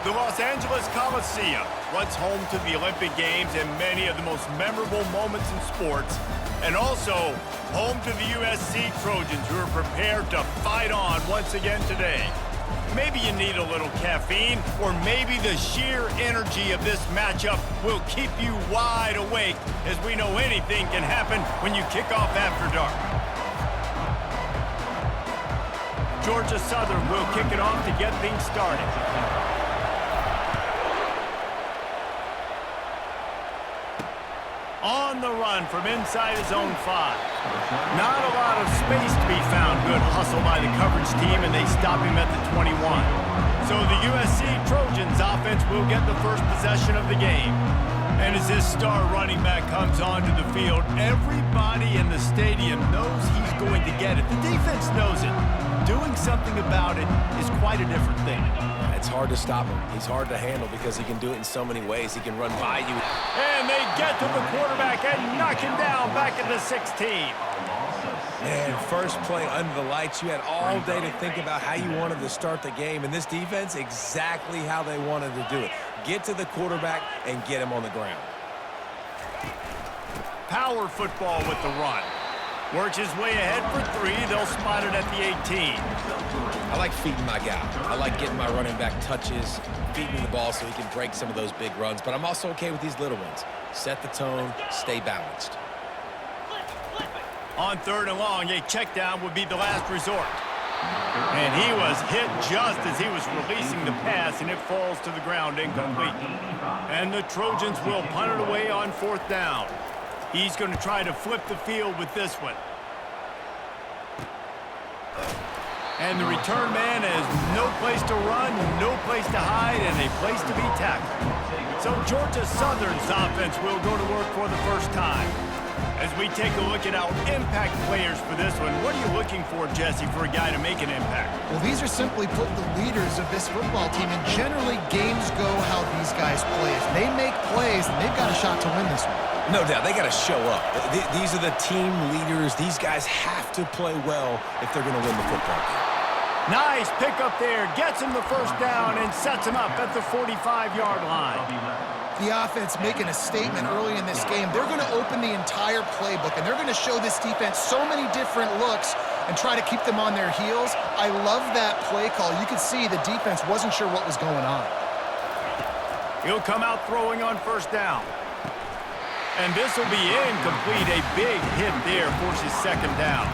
The Los Angeles Coliseum, once home to the Olympic Games and many of the most memorable moments in sports, and also home to the USC Trojans, who are prepared to fight on once again today. Maybe you need a little caffeine, or maybe the sheer energy of this matchup will keep you wide awake, as we know anything can happen when you kick off after dark. Georgia Southern will kick it off to get things started. On the run from inside his own 5. Not a lot of space to be found. Good hustle by the coverage team, and they stop him at the 21. So the USC Trojans offense will get the first possession of the game. And as this star running back comes onto the field, everybody in the stadium knows he's going to get it. The defense knows it. Doing something about it is quite a different thing. It's hard to stop him. He's hard to handle because he can do it in so many ways. He can run by you. And they get to the quarterback and knock him down back at the 16. Man, first play under the lights. You had all day to think about how you wanted to start the game. And this defense, exactly how they wanted to do it. Get to the quarterback and get him on the ground. Power football with the run. Works his way ahead for 3. They'll spot it at the 18. I like feeding my guy. I like getting my running back touches, feeding the ball so he can break some of those big runs. But I'm also okay with these little ones. Set the tone, stay balanced. On 3rd and long, a check down would be the last resort. And he was hit just as he was releasing the pass, and it falls to the ground incomplete. And the Trojans will punt it away on 4th down. He's going to try to flip the field with this one. And the return man has no place to run, no place to hide, and a place to be tackled. So Georgia Southern's offense will go to work for the first time. As we take a look at our impact players for this one, what are you looking for, Jesse, for a guy to make an impact? Well, these are simply put the leaders of this football team, and generally games go how these guys play. If they make plays, then they've got a shot to win this one. No doubt, they got to show up. These are the team leaders. These guys have to play well if they're going to win the football game. Nice pickup there. Gets him the first down and sets him up at the 45-yard line. The offense making a statement early in this game. They're going to open the entire playbook, and they're going to show this defense so many different looks and try to keep them on their heels. I love that play call. You could see the defense wasn't sure what was going on. He'll come out throwing on 1st down. And this will be incomplete. A big hit there forces 2nd down.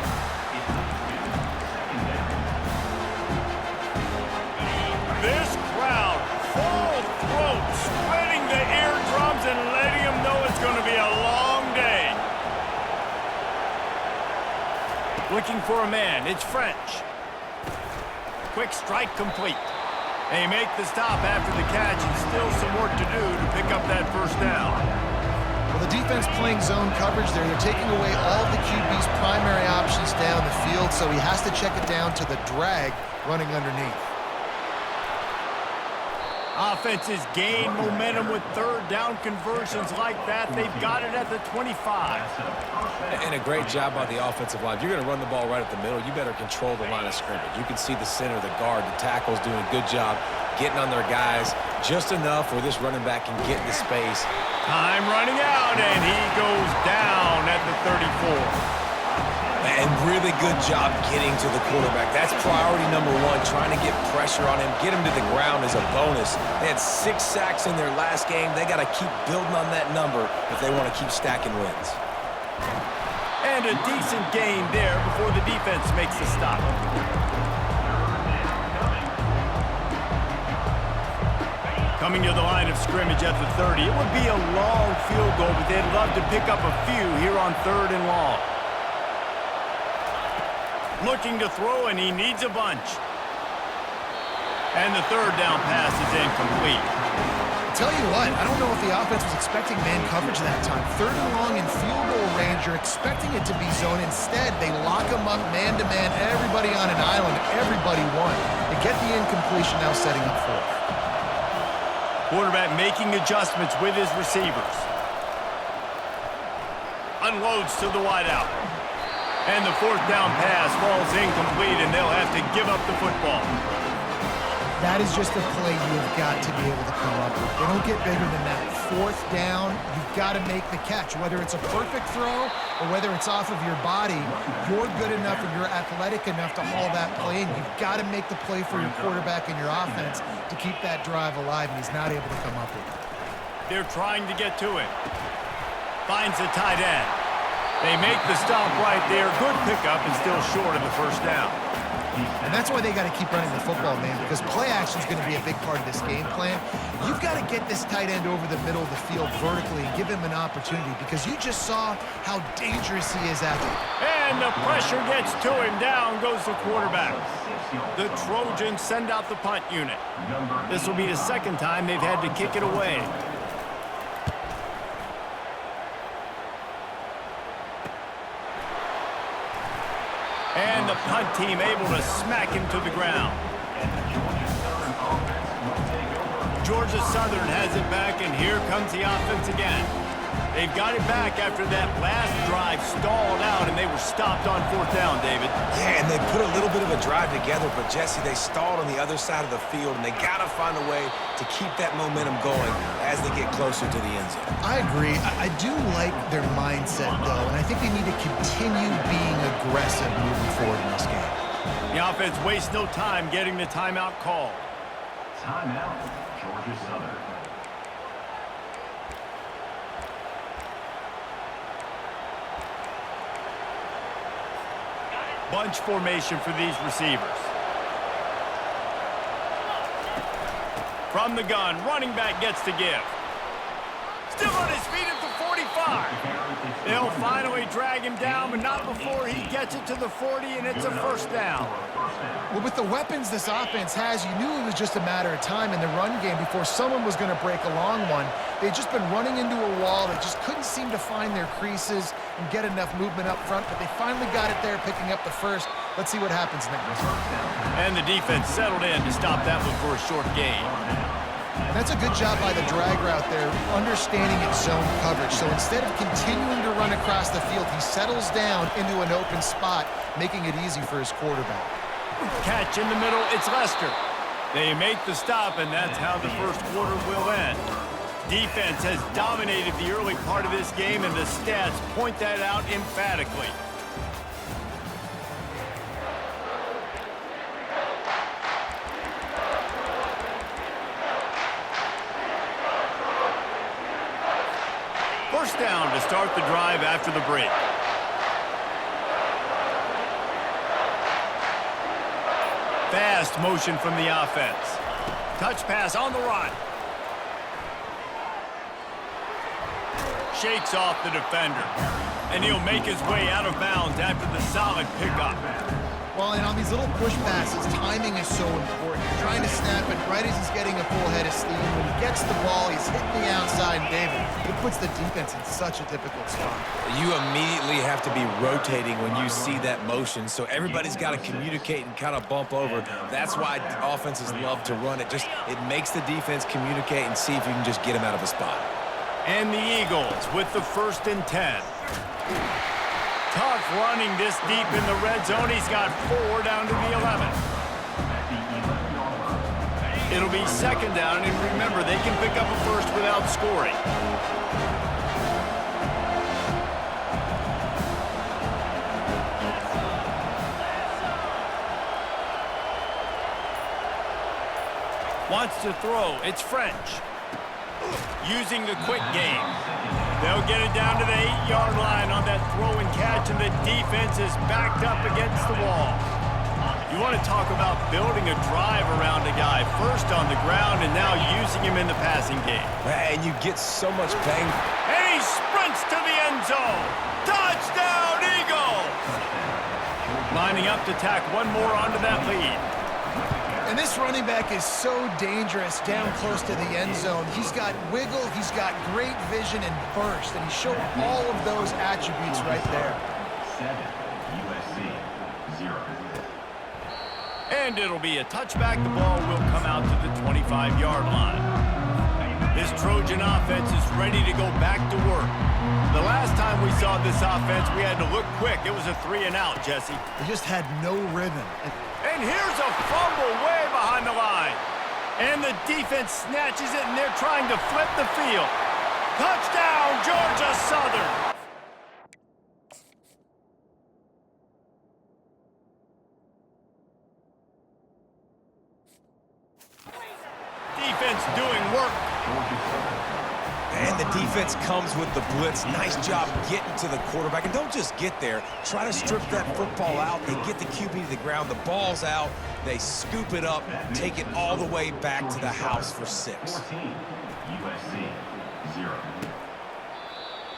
This crowd, full throat, spreading the eardrums and letting them know it's going to be a long day. Looking for a man. It's French. Quick strike complete. They make the stop after the catch, and still some work to do to pick up that 1st down. Well, the defense playing zone coverage there. They're taking away all the QB's primary options down the field, so he has to check it down to the drag running underneath. Offenses gain momentum with 3rd down conversions like that. They've got it at the 25. And a great job by the offensive line. If you're going to run the ball right at the middle, you better control the line of scrimmage. You can see the center, the guard, the tackle's doing a good job getting on their guys just enough where this running back can get into space. Time running out, and he goes down at the 34. And really good job getting to the quarterback. That's priority number 1, trying to get pressure on him, get him to the ground as a bonus. They had 6 sacks in their last game. They got to keep building on that number if they want to keep stacking wins. And a decent gain there before the defense makes a stop. Coming to the line of scrimmage at the 30. It would be a long field goal, but they'd love to pick up a few here on 3rd and long. Looking to throw, and he needs a bunch. And the 3rd down pass is incomplete. Tell you what, I don't know if the offense was expecting man coverage that time. 3rd and long in field goal range, you're expecting it to be zone. Instead, they lock them up man-to-man, everybody on an island, everybody won. They get the incompletion, now setting up 4th. Quarterback making adjustments with his receivers. Unloads to the wideout. And the 4th down pass falls incomplete, and they'll have to give up the football. That is just a play you have got to be able to come up with. They don't get bigger than that. Fourth down, you've got to make the catch. Whether it's a perfect throw or whether it's off of your body, you're good enough and you're athletic enough to haul that play in. You've got to make the play for your quarterback and your offense to keep that drive alive, and he's not able to come up with it. They're trying to get to it. Finds the tight end. They make the stop right there. Good pickup and still short of the first down. And that's why they got to keep running the football, man, because play action is going to be a big part of this game plan. You've got to get this tight end over the middle of the field vertically and give him an opportunity, because you just saw how dangerous he is out there. And the pressure gets to him. Down goes the quarterback. The Trojans send out the punt unit. This will be the second time they've had to kick it away. And the punt team able to smack him to the ground. Georgia Southern has it back, and here comes the offense again. They've got it back after that last drive stalled out, and they were stopped on fourth down, David. Yeah, and they put a little bit of a drive together, but, Jesse, they stalled on the other side of the field, and they got to find a way to keep that momentum going as they get closer to the end zone. I agree. I do like their mindset, though, and I think they need to continue being aggressive moving forward in this game. The offense wastes no time getting the timeout call. Timeout, Georgia Southern. Bunch formation for these receivers. From the gun, running back gets the give. Still on his feet at the 45. They'll finally drag him down, but not before he gets it to the 40, and it's a first down. Well, with the weapons this offense has, you knew it was just a matter of time in the run game before someone was going to break a long one. They'd just been running into a wall. They just couldn't seem to find their creases and get enough movement up front, but they finally got it there, picking up the first. Let's see what happens next. And the defense settled in to stop that one for a short gain. And that's a good job by the drag route there, understanding its zone coverage. So instead of continuing to run across the field, he settles down into an open spot, making it easy for his quarterback. Catch in the middle, it's Lester. They make the stop, and that's how the first quarter will end. Defense has dominated the early part of this game, and the stats point that out emphatically. First down to start the drive after the break. Fast motion from the offense. Touch pass on the run. Shakes off the defender. And he'll make his way out of bounds after the solid pickup. Well, and on these little push passes, timing is so important. You're trying to snap it right as he's getting a full head of steam. When he gets the ball, he's hitting the outside, and David, it puts the defense in such a difficult spot. You immediately have to be rotating when you see that motion, so everybody's got to communicate and kind of bump over. That's why offenses love to run it. It makes the defense communicate and see if you can just get him out of a spot. And the Eagles with the 1st and 10. Tough running this deep in the red zone. He's got 4 down to the 11. It'll be second down, and remember, they can pick up a first without scoring. Wants to throw. It's French. Using the quick game. They'll get it down to the 8-yard line on that throw and catch, and the defense is backed up against the wall. You want to talk about building a drive around a guy, first on the ground and now using him in the passing game. And you get so much bang. And he sprints to the end zone. Touchdown, Eagles! Lining up to tack one more onto that lead. And this running back is so dangerous down close to the end zone. He's got wiggle, he's got great vision and burst, and he showed all of those attributes right there. 7, USC, 0. And it'll be a touchback. The ball will come out to the 25-yard line. This Trojan offense is ready to go back to work. The last time we saw this offense, we had to look quick. It was a 3-and-out, Jesse. They just had no rhythm. And here's a fumble way behind the line. And the defense snatches it, and they're trying to flip the field. Touchdown, Georgia Southern! Defense doing work. And the defense comes with the blitz. Nice job getting to the quarterback. And don't just get there. Try to strip that football out. They get the QB to the ground. The ball's out. They scoop it up, take it all the way back to the house for 6. 14, USC 0.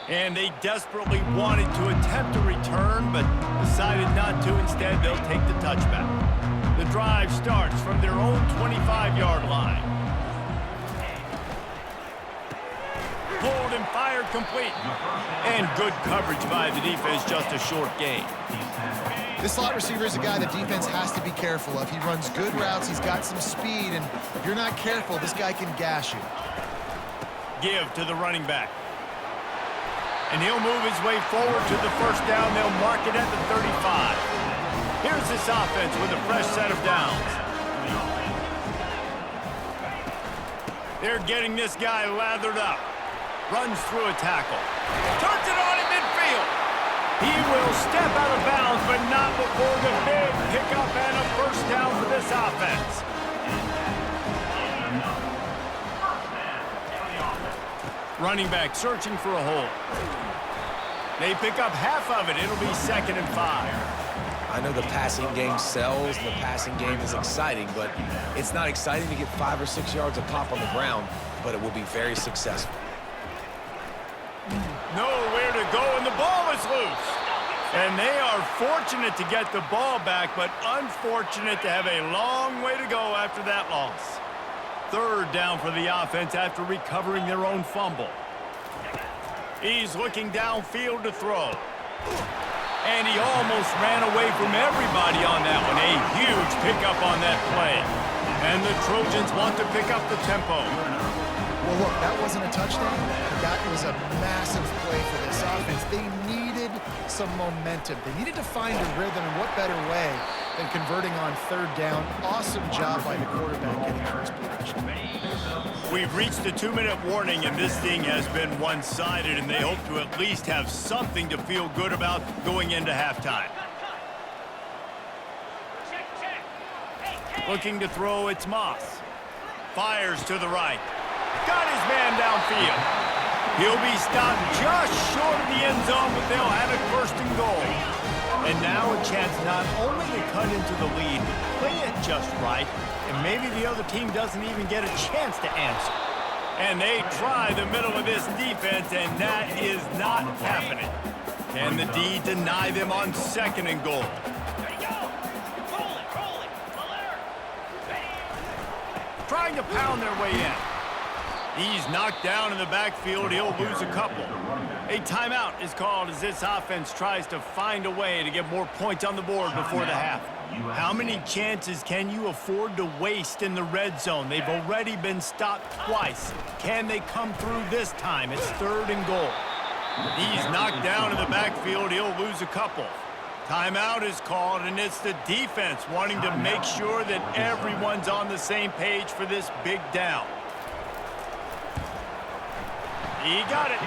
And they desperately wanted to attempt a return, but decided not to. Instead, they'll take the touchback. The drive starts from their own 25-yard line. Pulled and fired complete. And good coverage by the defense, just a short gain. This slot receiver is a guy the defense has to be careful of. He runs good routes, he's got some speed, and if you're not careful, this guy can gash you. Give to the running back. And he'll move his way forward to the first down. They'll mark it at the 35. Here's this offense with a fresh set of downs. They're getting this guy lathered up. Runs through a tackle. Turns it on in midfield. He will step out of bounds, but not before the big pickup and a first down for this offense. Running back searching for a hole. They pick up half of it. It'll be 2nd and 5. I know the passing game sells. The passing game is exciting, but it's not exciting to get 5 or 6 yards of pop on the ground, but it will be very successful. Nowhere to go, and the ball is loose. And they are fortunate to get the ball back, but unfortunate to have a long way to go after that loss. 3rd down for the offense after recovering their own fumble. He's looking downfield to throw. And he almost ran away from everybody on that one. A huge pickup on that play. And the Trojans want to pick up the tempo. Well, look, that wasn't a touchdown. That was a massive play for this offense. They needed some momentum. They needed to find a rhythm, and what better way than converting on 3rd down. Awesome job by the quarterback getting first possession. We've reached the 2-minute warning, and this thing has been one-sided, and they hope to at least have something to feel good about going into halftime. Looking to throw, it's Moss. Fires to the right. Got his man downfield. He'll be stopped just short of the end zone, but they'll have it 1st and goal. And now a chance not only to cut into the lead, but play it just right, and maybe the other team doesn't even get a chance to answer. And they try the middle of this defense, and that is not happening. Can the D deny them on 2nd and goal? Trying to pound their way in. He's knocked down in the backfield. He'll lose a couple. A timeout is called as this offense tries to find a way to get more points on the board before the half. How many chances can you afford to waste in the red zone? They've already been stopped twice. Can they come through this time? It's 3rd and goal. He's knocked down in the backfield. He'll lose a couple. Timeout is called, and it's the defense wanting to make sure that everyone's on the same page for this big down. He got it.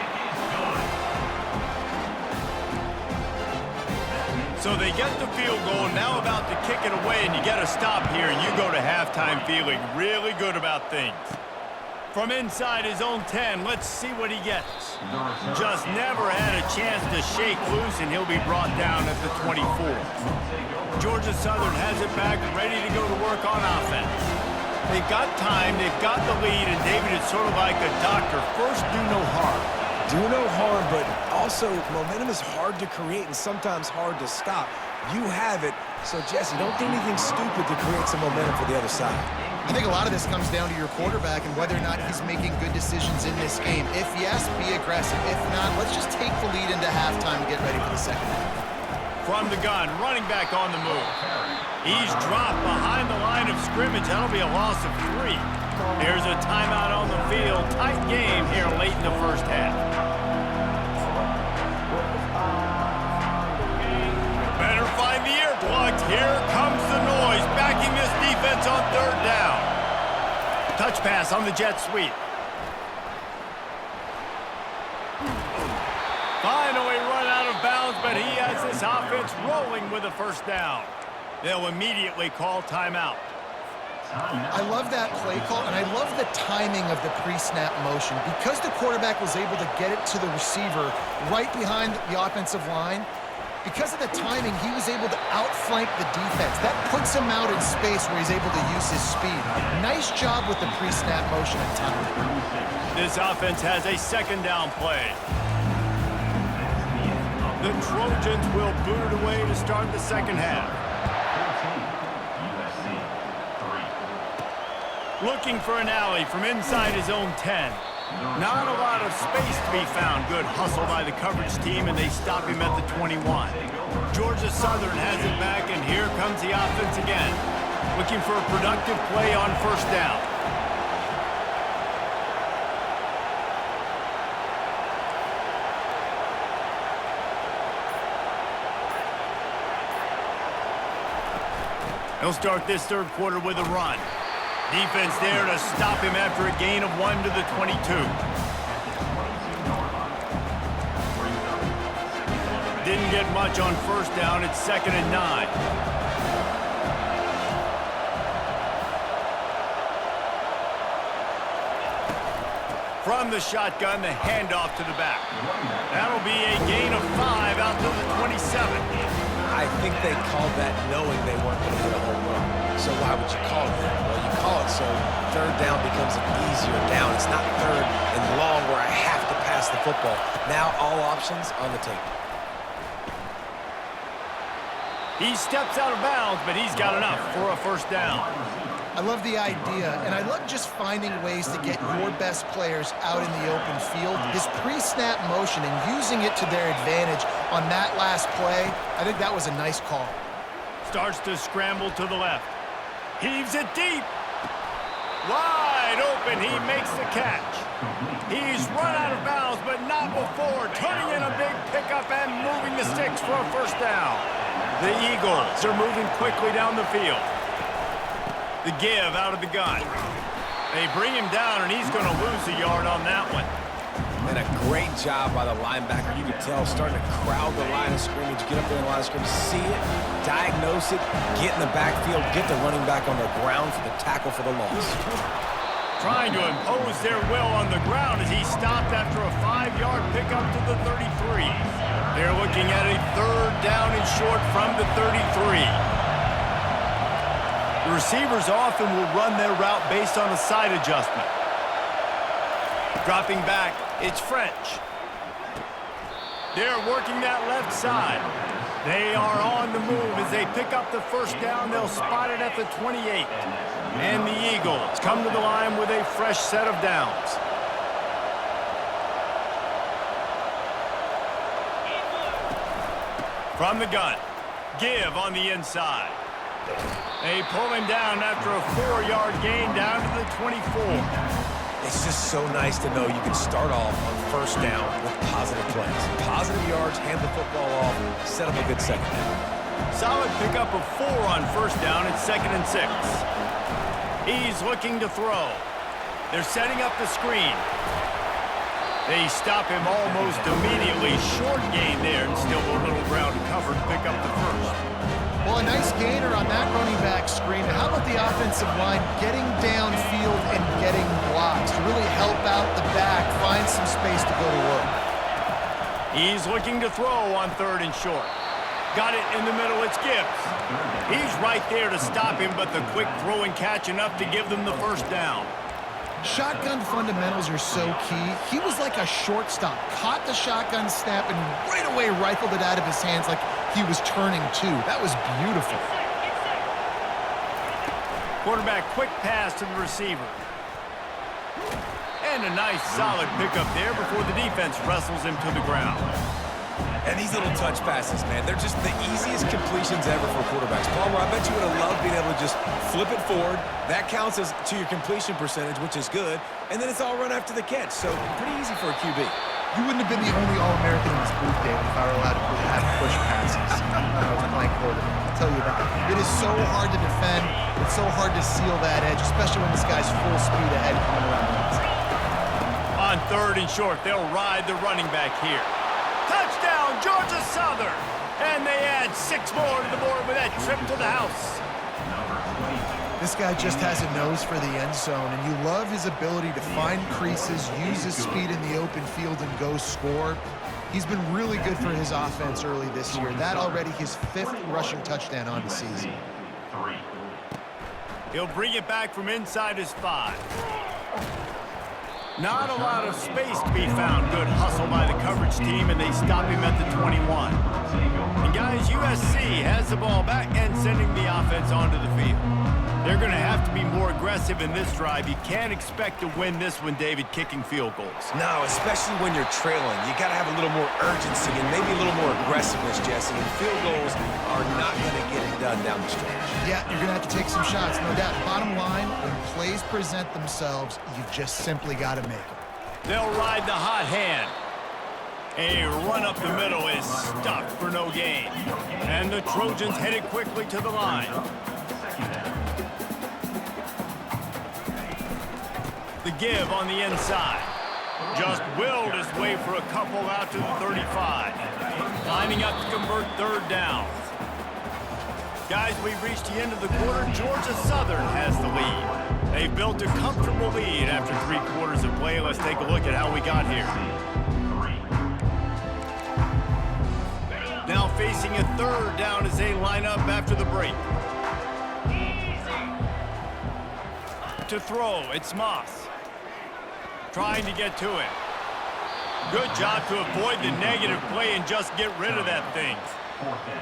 So they get the field goal, now about to kick it away, and you got to stop here, and you go to halftime feeling really good about things. From inside his own 10, let's see what he gets. Just never had a chance to shake loose, and he'll be brought down at the 24. Georgia Southern has it back, ready to go to work on offense. They've got time, they've got the lead, and David, it's sort of like a doctor. First, do no harm. Do no harm, but also momentum is hard to create and sometimes hard to stop. You have it, so Jesse, don't do anything stupid to create some momentum for the other side. I think a lot of this comes down to your quarterback and whether or not he's making good decisions in this game. If yes, be aggressive. If not, let's just take the lead into halftime and get ready for the 2nd half. From the gun, running back on the move. He's dropped behind the line of scrimmage. That'll be a loss of 3. Here's a timeout on the field. Tight game here late in the first half. Better find the earplugs. Here comes the noise, backing this defense on 3rd down. Switch pass on the jet sweep. Finally run out of bounds, but he has this offense rolling with a first down. They'll immediately call timeout. I love that play call, and I love the timing of the pre-snap motion. Because the quarterback was able to get it to the receiver right behind the offensive line, because of the timing, he was able to outflank the defense. That puts him out in space where he's able to use his speed. Nice job with the pre-snap motion and timing. This offense has a second down play. The Trojans will boot it away to start the second half. Looking for an alley from inside his own 10. Not a lot of space to be found. Good hustle by the coverage team, and they stop him at the 21. Georgia Southern has it back, and here comes the offense again. Looking for a productive play on first down. They'll start this third quarter with a run. Defense there to stop him after a gain of 1 to the 22. Didn't get much on first down. It's 2nd and 9. From the shotgun, the handoff to the back. That'll be a gain of 5 out to the 27. I think they called that knowing they weren't going to hit a home run. So why would you call it that? Well, you call it so third down becomes an easier down. It's not third and long where I have to pass the football. Now all options on the table. He steps out of bounds, but he's got enough for a first down. I love the idea, and I love just finding ways to get your best players out in the open field. His pre-snap motion and using it to their advantage on that last play, I think that was a nice call. Starts to scramble to the left. Heaves it deep. Wide open, he makes the catch. He's run out of bounds, but not before turning in a big pickup and moving the sticks for a first down. The Eagles are moving quickly down the field. The give out of the gun. They bring him down, and he's going to lose a yard on that one. And a great job by the linebacker. You can tell starting to crowd the line of scrimmage, get up there in the line of scrimmage, see it, diagnose it, get in the backfield, get the running back on the ground for the tackle for the loss. Trying to impose their will on the ground as he stopped after a 5-yard pickup to the 33. They're looking at a third down and short from the 33. The receivers often will run their route based on a side adjustment. Dropping back, it's French. They're working that left side. They are on the move as they pick up the first down. They'll spot it at the 28. And the Eagles come to the line with a fresh set of downs. From the gun, give on the inside. They pull him down after a 4-yard gain down to the 24. It's just so nice to know you can start off on first down with positive plays. Positive yards, hand the football off, set up a good second down. Solid pickup of 4 on first down. It's 2nd and 6. He's looking to throw. They're setting up the screen. They stop him almost immediately. Short gain there, and still a little ground to cover to pick up the first. Well, a nice gainer on that running back screen. How about the offensive line getting downfield and getting blocks to really help out the back, find some space to go to work? He's looking to throw on 3rd and short. Got it in the middle, it's Gibbs. He's right there to stop him, but the quick throw and catch enough to give them the first down. Shotgun fundamentals are so key. He was like a shortstop, caught the shotgun snap and right away rifled it out of his hands like he was turning too. That was beautiful. Quarterback quick pass to the receiver. And a nice solid pickup there before the defense wrestles him to the ground. And these little touch passes, man, they're just the easiest completions ever for quarterbacks. Palmer, I bet you would have loved being able to just flip it forward. That counts as to your completion percentage, which is good. And then it's all run after the catch, so pretty easy for a QB. You wouldn't have been the only All-American in this booth, David, if I were allowed to have push passes when I was playing quarterback. tell you that. It is so hard to defend. It's so hard to seal that edge, especially when this guy's full speed ahead coming around the outside. On 3rd and short, they'll ride the running back here. Touchdown, Georgia Southern! And they add 6 more to the board with that trip to the house. This guy just has a nose for the end zone, and you love his ability to find creases, use his speed in the open field, and go score. He's been really good for his offense early this year. That already his 5th rushing touchdown on the season. He'll bring it back from inside his 5. Not a lot of space to be found. Good hustle by the coverage team, and they stop him at the 21. And guys, USC has the ball back and sending the offense onto the field. They're going to have to be more aggressive in this drive. You can't expect to win this one, David, kicking field goals. No, especially when you're trailing. You got to have a little more urgency and maybe a little more aggressiveness, Jesse. And field goals are not going to get it done down the stretch. Yeah, you're going to have to take some shots, no doubt. Bottom line, when plays present themselves, you just simply got to make them. They'll ride the hot hand. A run up the middle is stopped for no gain. And the Trojans headed quickly to the line. The give on the inside. Just willed his way for a couple out to the 35. Lining up to convert 3rd down. Guys, we've reached the end of the quarter. Georgia Southern has the lead. They've built a comfortable lead after 3 quarters of play. Let's take a look at how we got here. Now facing a 3rd down as they line up after the break. To throw, it's Moss. Trying to get to it. Good job to avoid the negative play and just get rid of that thing.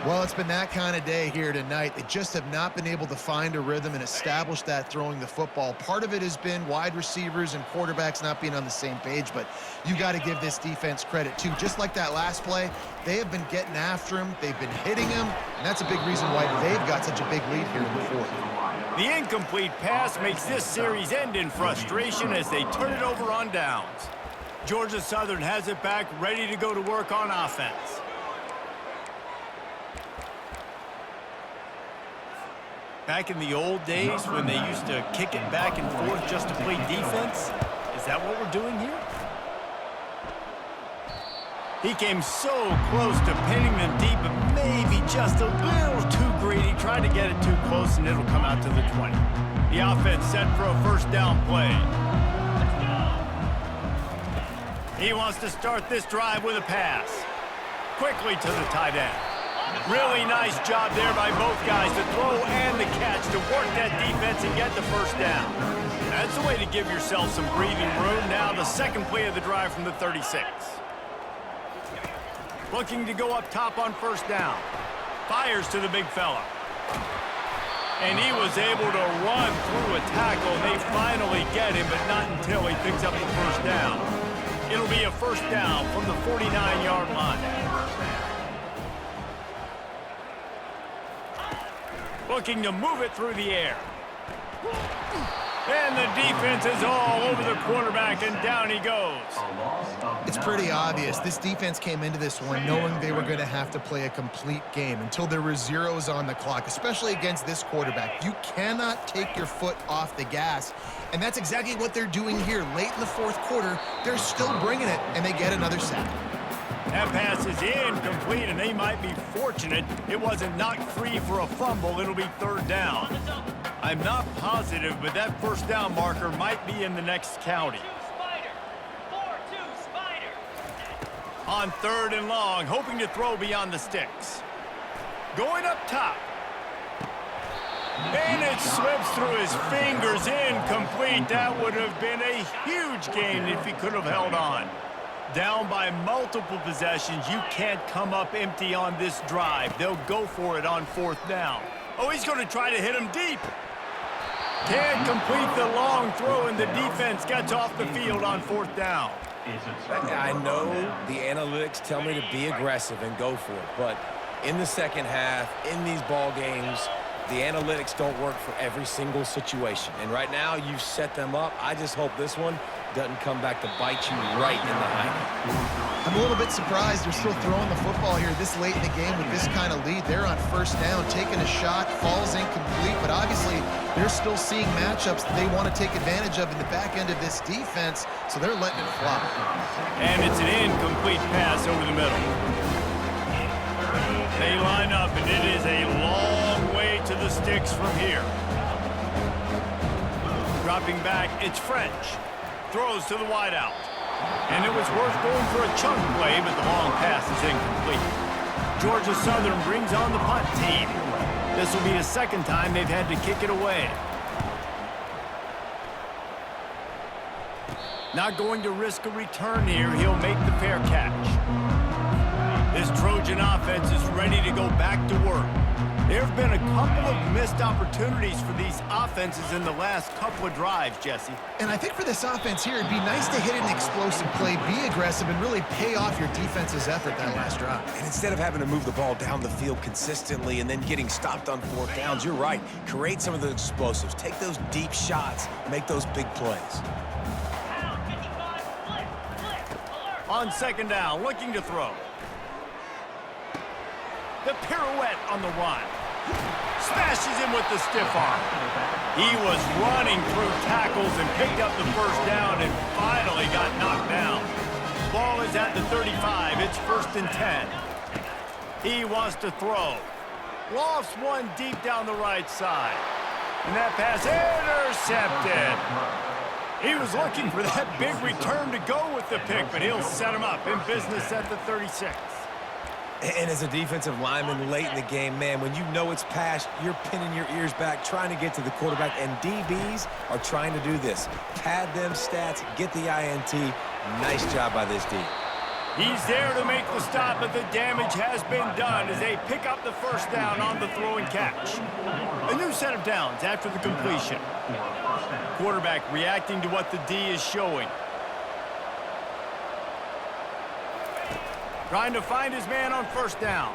Well, it's been that kind of day here tonight. They just have not been able to find a rhythm and establish that throwing the football. Part of it has been wide receivers and quarterbacks not being on the same page, but you got to give this defense credit too. Just like that last play, they have been getting after him. They've been hitting him, and that's a big reason why they've got such a big lead here in the 4th. The incomplete pass makes this series end in frustration as they turn it over on downs. Georgia Southern has it back, ready to go to work on offense. Back in the old days when they used to kick it back and forth just to play defense, is that what we're doing here? He came so close to pinning them deep, but maybe just a little too greedy. Tried to get it too close, and it'll come out to the 20. The offense set for a 1st down play. He wants to start this drive with a pass. Quickly to the tight end. Really nice job there by both guys to throw and the catch to work that defense and get the 1st down. That's the way to give yourself some breathing room. Now the 2nd play of the drive from the 36. Looking to go up top on 1st down. Fires to the big fella. And he was able to run through a tackle. They finally get him, but not until he picks up the 1st down. It'll be a 1st down from the 49-yard line. Looking to move it through the air. And the defense is all over the quarterback, and down he goes. It's pretty obvious. This defense came into this one knowing they were going to have to play a complete game until there were zeros on the clock, especially against this quarterback. You cannot take your foot off the gas, and that's exactly what they're doing here. Late in the 4th quarter, they're still bringing it, and they get another sack. That pass is incomplete, and they might be fortunate it wasn't knocked free for a fumble. It'll be 3rd down. I'm not positive, but that 1st down marker might be in the next county. On 3rd and long, hoping to throw beyond the sticks. Going up top. And it slips through his fingers, incomplete. That would have been a huge gain if he could have held on. Down by multiple possessions, you can't come up empty on this drive. They'll go for it on 4th down. Oh, he's going to try to hit him deep. Can't complete the long throw, and the defense gets off the field on 4th down. I know the analytics tell me to be aggressive and go for it, but in the 2nd half, in these ball games, the analytics don't work for every single situation. And right now, you've set them up. I just hope this one doesn't come back to bite you right in the eye. How I'm a little bit surprised they're still throwing the football here this late in the game with this kind of lead. They're on first down, taking a shot, falls incomplete, but obviously they're still seeing matchups that they want to take advantage of in the back end of this defense, so they're letting it fly. And it's an incomplete pass over the middle. They line up, and it is a long way to the sticks from here. Dropping back, it's French. Throws to the wideout. And it was worth going for a chunk play, but the long pass is incomplete. Georgia Southern brings on the punt team. This will be the second time they've had to kick it away. Not going to risk a return here. He'll make the fair catch. This Trojan offense is ready to go back to work. There have been a couple of missed opportunities for these offenses in the last couple of drives, Jesse. And I think for this offense here, it'd be nice to hit an explosive play, be aggressive, and really pay off your defense's effort that last drive. And instead of having to move the ball down the field consistently and then getting stopped on fourth downs, you're right. Create some of those explosives. Take those deep shots. Make those big plays. On second down, looking to throw. The pirouette on the run. Smashes him with the stiff arm. He was running through tackles and picked up the first down and finally got knocked down. Ball is at the 35. It's 1st and 10. He wants to throw. Lofts one deep down the right side. And that pass intercepted. He was looking for that big return to go with the pick, but he'll set him up in business at the 36. And as a defensive lineman late in the game, man, when you know it's pass, you're pinning your ears back, trying to get to the quarterback, and DBs are trying to do this. Pad them stats, get the INT. Nice job by this D. He's there to make the stop, but the damage has been done as they pick up the first down on the throw and catch. A new set of downs after the completion. Quarterback reacting to what the D is showing. Trying to find his man on first down.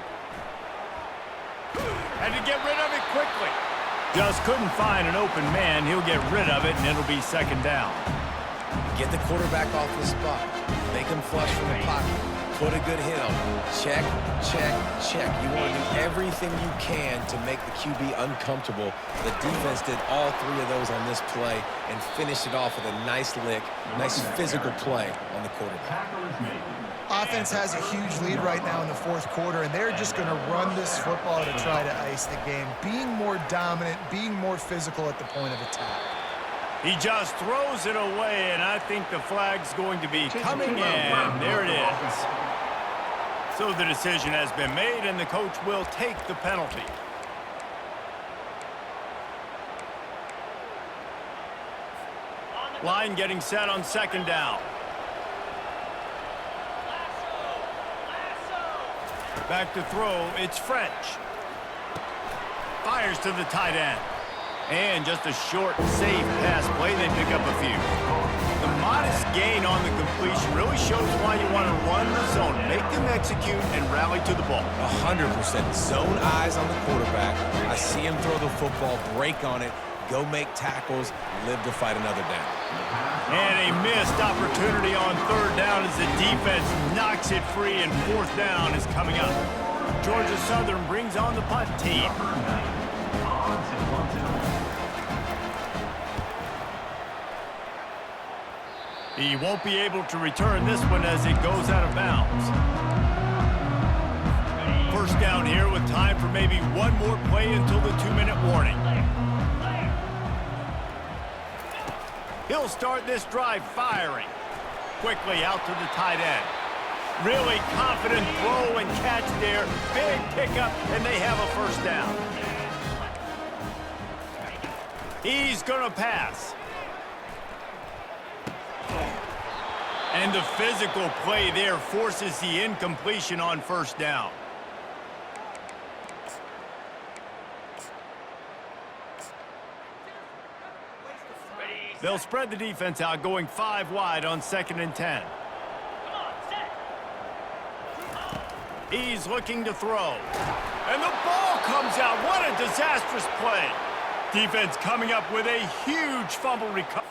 Had to get rid of it quickly. Just couldn't find an open man. He'll get rid of it, and it'll be second down. Get the quarterback off the spot. Make him flush from the pocket. Put a good hit on him. Check, check, check. You want to do everything you can to make the QB uncomfortable. The defense did all three of those on this play and finished it off with a nice lick, nice physical play on the quarterback. Offense has a huge lead right now in the fourth quarter, and they're just going to run this football to try to ice the game, being more dominant, being more physical at the point of attack. He just throws it away, and I think the flag's going to be coming in. There it is. So the decision has been made, and the coach will take the penalty. Line getting set on second down. Back to throw, it's French. Fires to the tight end. And just a short, safe pass play, they pick up a few. The modest gain on the completion really shows why you want to run the zone, make them execute, and rally to the ball. 100%. Zone eyes on the quarterback. I see him throw the football, break on it, go make tackles, live to fight another down. And a missed opportunity on third down as the defense knocks it free, and fourth down is coming up. Georgia Southern brings on the punt team. He won't be able to return this one as it goes out of bounds. First down here with time for maybe one more play until the 2-minute warning. He'll start this drive firing. Quickly out to the tight end. Really confident throw and catch there. Big pickup, and they have a first down. He's going to pass. And the physical play there forces the incompletion on first down. They'll spread the defense out, going 5 wide on 2nd and 10. He's looking to throw. And the ball comes out. What a disastrous play. Defense coming up with a huge fumble recovery.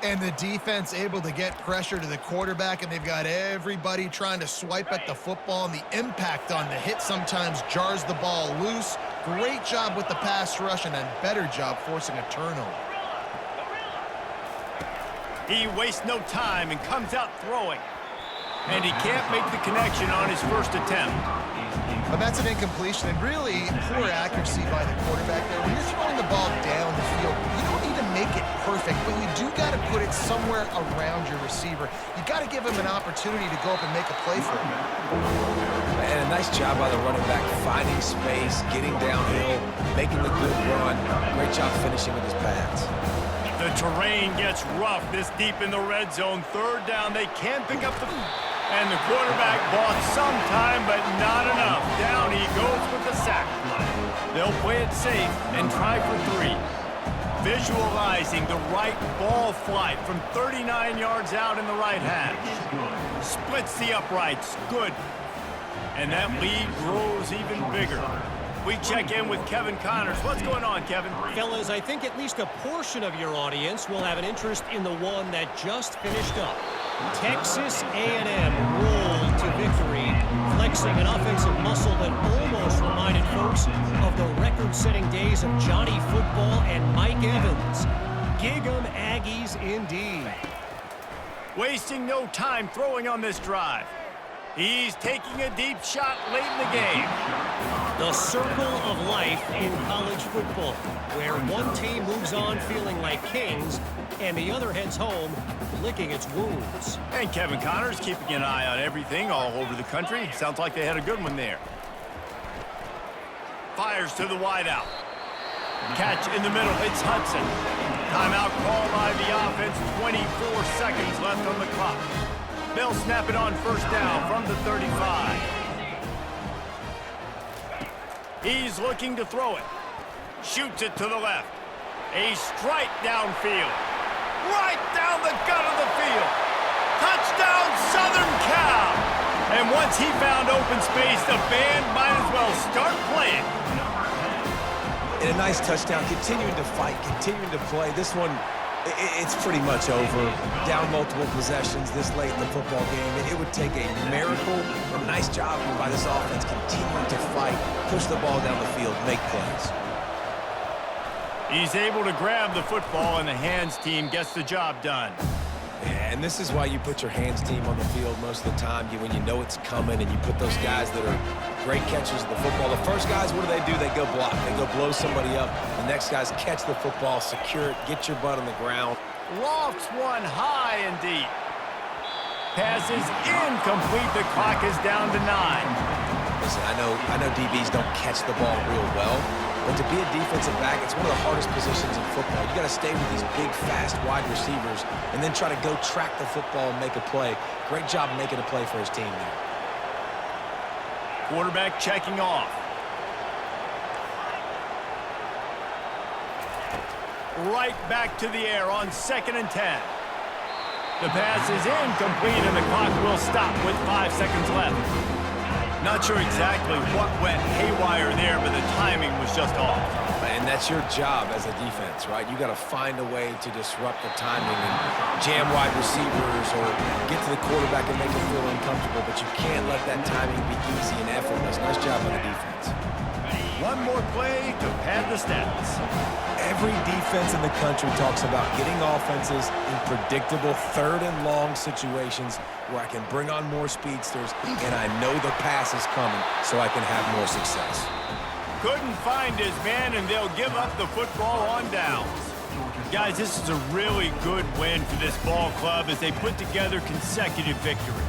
And the defense able to get pressure to the quarterback, and they've got everybody trying to swipe at the football, and the impact on the hit sometimes jars the ball loose. Great job with the pass rush, and a better job forcing a turnover. He wastes no time and comes out throwing. And he can't make the connection on his first attempt. But that's an incompletion, and really poor accuracy by the quarterback there. When you're throwing the ball down the field, you don't need to make it perfect, but you do got to put it somewhere around your receiver. You got to give him an opportunity to go up and make a play for him. And a nice job by the running back, finding space, getting downhill, making the good run. Great job finishing with his pads. The terrain gets rough this deep in the red zone. Third down, they can't pick up the... And the quarterback bought some time, but not enough. Down he goes with the sack. They'll play it safe and try for 3. Visualizing the right ball flight from 39 yards out in the right hash. Splits the uprights. Good. And that lead grows even bigger. We check in with Kevin Connors. What's going on, Kevin? Fellas, I think at least a portion of your audience will have an interest in the one that just finished up. Texas A&M rolled to victory, flexing an offensive muscle that almost reminded folks of the record-setting days of Johnny Football and Mike Evans. Gig 'em Aggies indeed. Wasting no time throwing on this drive. He's taking a deep shot late in the game. The circle of life in college football, where one team moves on feeling like kings and the other heads home licking its wounds. And Kevin Connors keeping an eye on everything all over the country. Sounds like they had a good one there. Fires to the wideout. Catch in the middle. It's Hudson. Timeout called by the offense. 24 seconds left on the clock. They'll snap it on first down from the 35. He's looking to throw it. Shoots it to the left. A strike downfield. Right down the gut of the field. Touchdown, Southern Cal. And once he found open space, the band might as well start playing. And a nice touchdown, continuing to fight, continuing to play. This one, it's pretty much over. Down multiple possessions this late in the football game. It would take a miracle. A nice job by this offense, continuing to fight, push the ball down the field, make plays. He's able to grab the football, and the hands team gets the job done. Yeah, and this is why you put your hands team on the field most of the time. When you know it's coming, and you put those guys that are great catchers of the football. The first guys, what do? They go block. They go blow somebody up. The next guys catch the football, secure it, get your butt on the ground. Lofts one high and deep. Pass is incomplete. The clock is down to 9. Listen, I know DBs don't catch the ball real well, but to be a defensive back, it's one of the hardest positions in football. You got to stay with these big, fast, wide receivers and then try to go track the football and make a play. Great job making a play for his team there. Quarterback checking off. Right back to the air on 2nd and 10. The pass is incomplete, and the clock will stop with 5 seconds left. Not sure exactly what went haywire there, but the timing was just off. And that's your job as a defense, right? You got to find a way to disrupt the timing and jam wide receivers or get to to the quarterback and make him feel uncomfortable, but you can't let that timing be easy and effortless. Nice job on the defense. One more play to pad the stats. Every defense in the country talks about getting offenses in predictable third and long situations where I can bring on more speedsters and I know the pass is coming so I can have more success. Couldn't find his man, and they'll give up the football on downs. Guys, this is a really good win for this ball club as they put together consecutive victories.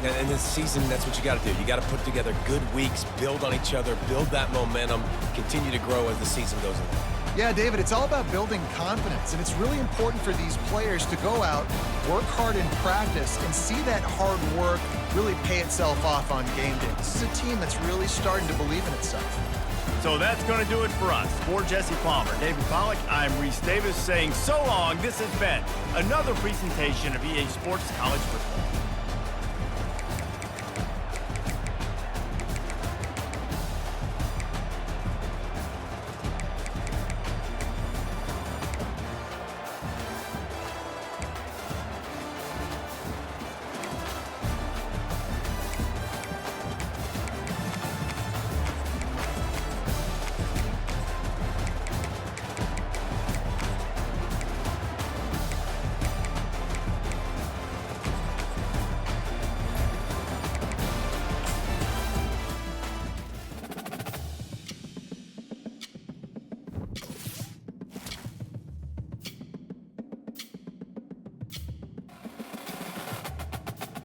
And this season, that's what you got to do. You got to put together good weeks, build on each other, build that momentum, continue to grow as the season goes along. Yeah, David, it's all about building confidence, and it's really important for these players to go out, work hard in practice, and see that hard work really pay itself off on game day. This is a team that's really starting to believe in itself. So that's going to do it for us. For Jesse Palmer, David Pollack, I'm Reese Davis saying so long. This has been another presentation of EA Sports College Football.